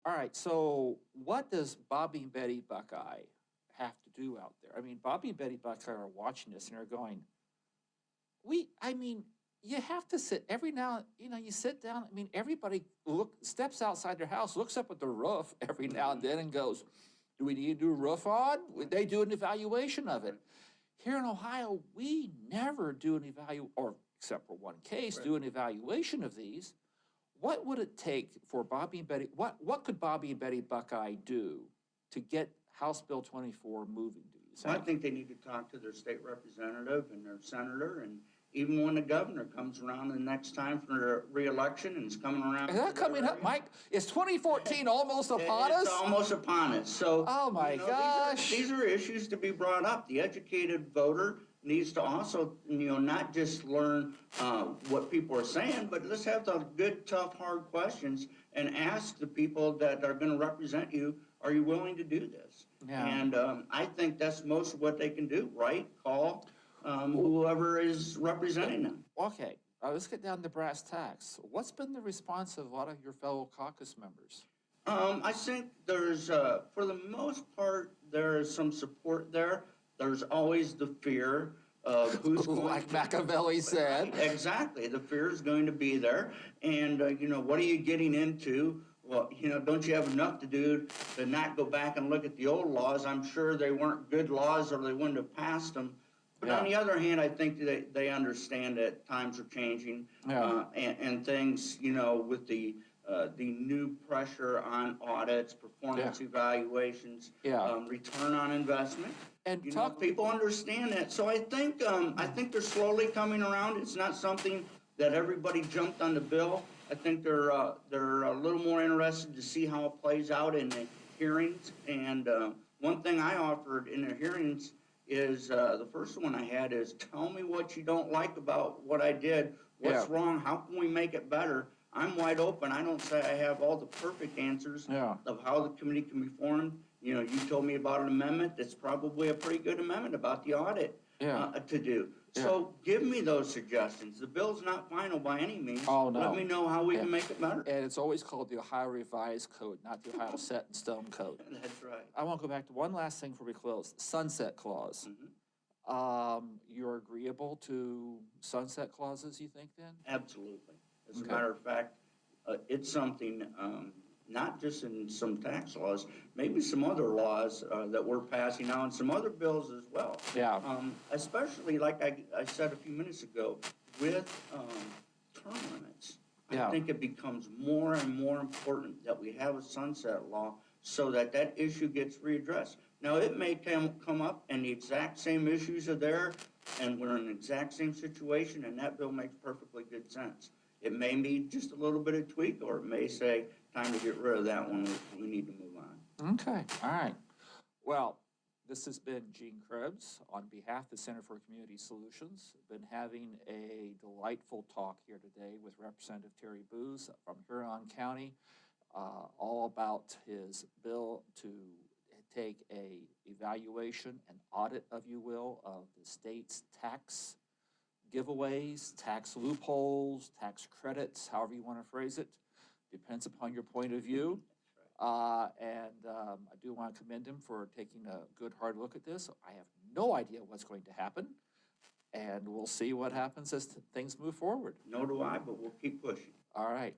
All right, so what does Bobby and Betty Buckeye have to do out there? I mean, Bobby and Betty Buckeye are watching this and they're going, I mean, you have to sit every now, you sit down. I mean, everybody steps outside their house, looks up at the roof every now and then and goes, do we need to do a roof on? They do an evaluation of it. Here in Ohio, we never do an evaluation, or except for one case, do an evaluation of these. What would it take for Bobby and Betty, what could Bobby and Betty Buckeye do to get House Bill 24 moving, do you think? Well, I think they need to talk to their state representative and their senator, and even when the governor comes around the next time for their re-election and is coming around. Is that coming up, Mike? Is 2014 almost upon us? It's almost upon us. So, oh my gosh. These are issues to be brought up. The educated voter needs to also, not just learn what people are saying, but let's have the good, tough, hard questions and ask the people that are going to represent you, are you willing to do this? Yeah. And I think that's most of what they can do, right? Call whoever is representing them. Okay, let's get down to brass tacks. What's been the response of a lot of your fellow caucus members? I think there's, for the most part, there is some support there. There's always the fear of who's going like Machiavelli said. Right, exactly. The fear is going to be there. And, what are you getting into? Well, don't you have enough to do to not go back and look at the old laws? I'm sure they weren't good laws or they wouldn't have passed them. But on the other hand, I think they understand that times are changing and things, with the new pressure on audits, performance evaluations, return on investment. And people understand that. So I think they're slowly coming around. It's not something that everybody jumped on the bill. I think they're a little more interested to see how it plays out in the hearings. And one thing I offered in the hearings is the first one I had is tell me what you don't like about what I did. What's wrong? How can we make it better? I'm wide open. I don't say I have all the perfect answers of how the committee can be formed. You told me about an amendment that's probably a pretty good amendment about the audit to do. So give me those suggestions. The bill's not final by any means. Oh, no. Let me know how we can make it better. And it's always called the Ohio Revised Code, not the Ohio Set in Stone Code. That's right. I want to go back to one last thing before we close. Sunset clause. You're agreeable to sunset clauses, you think, then? Absolutely. As a matter of fact, it's something, not just in some tax laws, maybe some other laws that we're passing now and some other bills as well. Yeah. Especially, like I said a few minutes ago, with term limits. I think it becomes more and more important that we have a sunset law so that issue gets readdressed. Now, it may come up and the exact same issues are there and we're in the exact same situation, and that bill makes perfectly good sense. It may be just a little bit of tweak, or it may say, time to get rid of that one, we need to move on. Okay, all right. Well, this has been Gene Krebs on behalf of the Center for Community Solutions. Been having a delightful talk here today with Representative Terry Boose from Huron County, all about his bill to take a evaluation, an audit, if you will, of the state's tax giveaways, tax loopholes, tax credits, however you want to phrase it. Depends upon your point of view. I do want to commend him for taking a good hard look at this. I have no idea what's going to happen, and we'll see what happens as things move forward. Nor do I, but we'll keep pushing. All right.